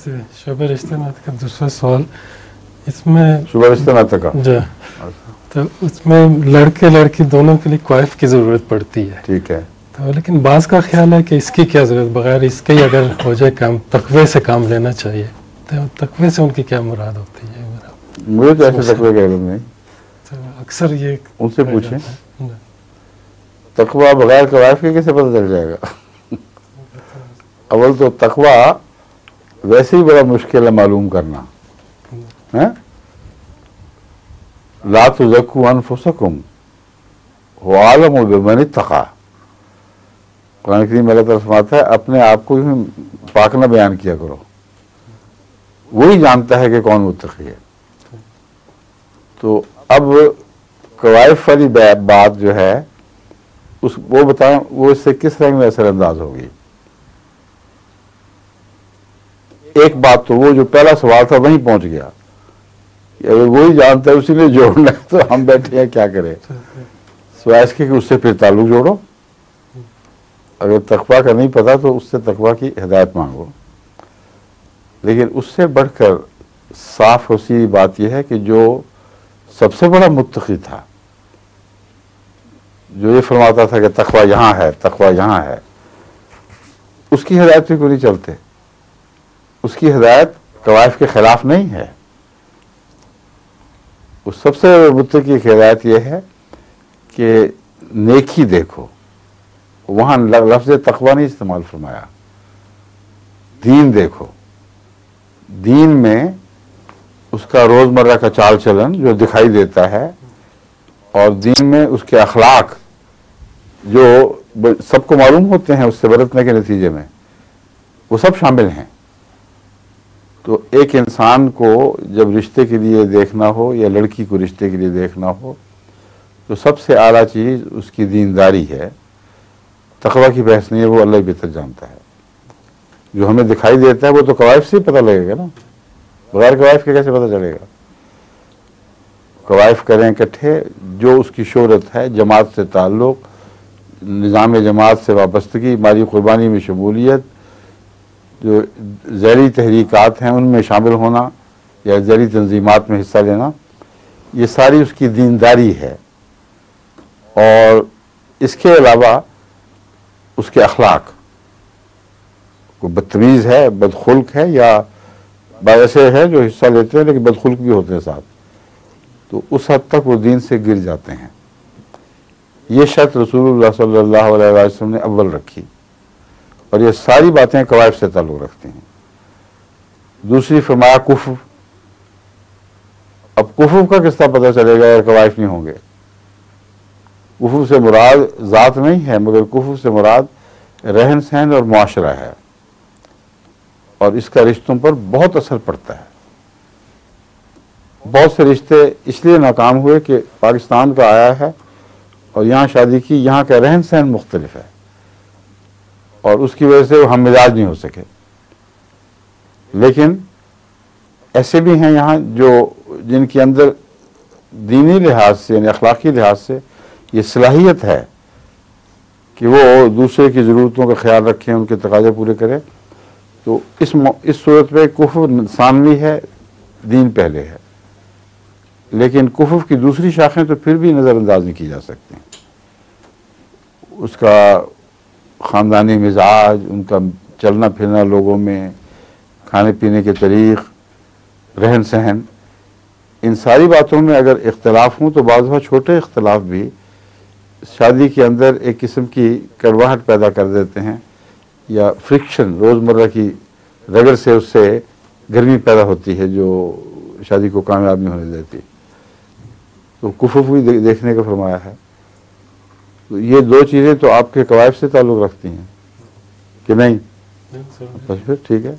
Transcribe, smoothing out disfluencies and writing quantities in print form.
شعبہ رشتہ ناطہ کا دوسرا سوال، اس میں شعبہ رشتہ ناطہ کا جی، تو اس میں لڑکے لڑکی دونوں کے لیے کوائف کی ضرورت پڑتی ہے، ٹھیک ہے، تو لیکن بعض کا خیال ہے کہ اس کی کیا ضرورت، بغیر اس کے ہی اگر ہو جائے کام، تقوی سے کام لینا چاہیے، تو تقوی سے ان کی کیا مراد ہوتی ہے؟ مجھے تو ایسے تقوی کا علم نہیں، تو اکثر یہ ان سے پوچھیں، تقوی بغیر کوائف کے کیسے پتہ چل جائے گا؟ اول تو تقوی ویسے ہی بڑا مشکل ہے معلوم کرنا، لا تزکوا انفسکم هو اعلم بمن اتقى، قرآن کریم میں اللہ تعالیٰ فرماتا ہے اپنے آپ کو پاک نہ بیان کیا کرو، وہی جانتا ہے کہ کون متقی ہے۔ تو اب کوائف والی بات جو ہے وہ بتائیں وہ اس سے کس رنگ میں اثر انداز ہوگی؟ ایک بات تو وہ جو پہلا سوال تھا وہیں پہنچ گیا، اگر وہی جانتا ہے اسی نے جوڑنا ہے تو ہم بیٹھے ہیں کیا کریں، سوائے اس کے کہ اس سے پھر تعلق جوڑو، اگر تقویٰ کا نہیں پتا تو اس سے تقویٰ کی ہدایت مانگو۔ لیکن اس سے بڑھ کر صاف اور سیدھی بات یہ ہے کہ جو سب سے بڑا متقی تھا، جو یہ فرماتا تھا کہ تقویٰ یہاں ہے، تقویٰ یہاں ہے، اس کی ہدایت پہ کیوں نہیں چلتے؟ اس کی ہدایت کوائف کے خلاف نہیں ہے، اس سب سے متقی کی ہدایت یہ ہے کہ نیکی دیکھو، وہاں لفظ تقویٰ نہیں استعمال فرمایا، دین دیکھو، دین میں اس کا روزمرہ کا چال چلن جو دکھائی دیتا ہے، اور دین میں اس کے اخلاق جو سب کو معلوم ہوتے ہیں اس سے برتنے کے نتیجے میں، وہ سب شامل ہیں۔ تو ایک انسان کو جب رشتے کے لیے دیکھنا ہو یا لڑکی کو رشتے کے لیے دیکھنا ہو تو سب سے اعلیٰ چیز اس کی دینداری ہے، تقویٰ کی بحث نہیں ہے، وہ اللہ ہی بہتر جانتا ہے۔ جو ہمیں دکھائی دیتا ہے وہ تو کوائف سے ہی پتہ لگے گا نا، بغیر کوائف کے کیسے پتہ چلے گا؟ کوائف کریں اکٹھے، جو اس کی شہرت ہے، جماعت سے تعلق، نظام جماعت سے وابستگی، مالی قربانی میں شمولیت، جو ذیلی تحریکات ہیں ان میں شامل ہونا یا ذیلی تنظیمات میں حصہ لینا، یہ ساری اس کی دینداری ہے۔ اور اس کے علاوہ اس کے اخلاق، کوئی بدتمیز ہے، بدخلق ہے، یا ایسے ہے جو حصہ لیتے ہیں لیکن بدخلق بھی ہوتے ہیں ساتھ، تو اس حد تک وہ دین سے گر جاتے ہیں۔ یہ شرط رسول اللہ صلی اللہ علیہ وسلم نے اول رکھی، اور یہ ساری باتیں کوائف سے تعلق رکھتی ہیں۔ دوسری فرمایا کفر، اب کفر کا کس طرح پتہ چلے گا اگر کوائف نہیں ہوں گے؟ کفر سے مراد ذات نہیں ہے، مگر کفر سے مراد رہن سہن اور معاشرہ ہے، اور اس کا رشتوں پر بہت اثر پڑتا ہے۔ بہت سے رشتے اس لیے ناکام ہوئے کہ پاکستان کا آیا ہے اور یہاں شادی کی، یہاں کا رہن سہن مختلف ہے، اور اس کی وجہ سے وہ ہم مزاج نہیں ہو سکے۔ لیکن ایسے بھی ہیں یہاں جن کے اندر دینی لحاظ سے یعنی اخلاقی لحاظ سے یہ صلاحیت ہے کہ وہ دوسرے کی ضرورتوں کا خیال رکھیں، ان کے تقاضے پورے کریں، تو اس صورت میں کفر ثانوی ہے، دین پہلے ہے۔ لیکن کفر کی دوسری شاخیں تو پھر بھی نظر انداز نہیں کی جا سکتی، اس کا خاندانی مزاج، ان کا چلنا پھرنا لوگوں میں، کھانے پینے کے طریق، رہن سہن، ان ساری باتوں میں اگر اختلاف ہوں تو بعض دفعہ چھوٹے اختلاف بھی شادی کے اندر ایک قسم کی کڑواہٹ پیدا کر دیتے ہیں، یا فرکشن، روزمرہ کی رگڑ سے اس سے گرمی پیدا ہوتی ہے جو شادی کو کامیاب نہیں ہونے دیتی۔ تو کفر بھی دیکھنے کا فرمایا ہے۔ تو یہ دو چیزیں تو آپ کے کوائف سے تعلق رکھتی ہیں کہ نہیں؟ بس پھر ٹھیک ہے۔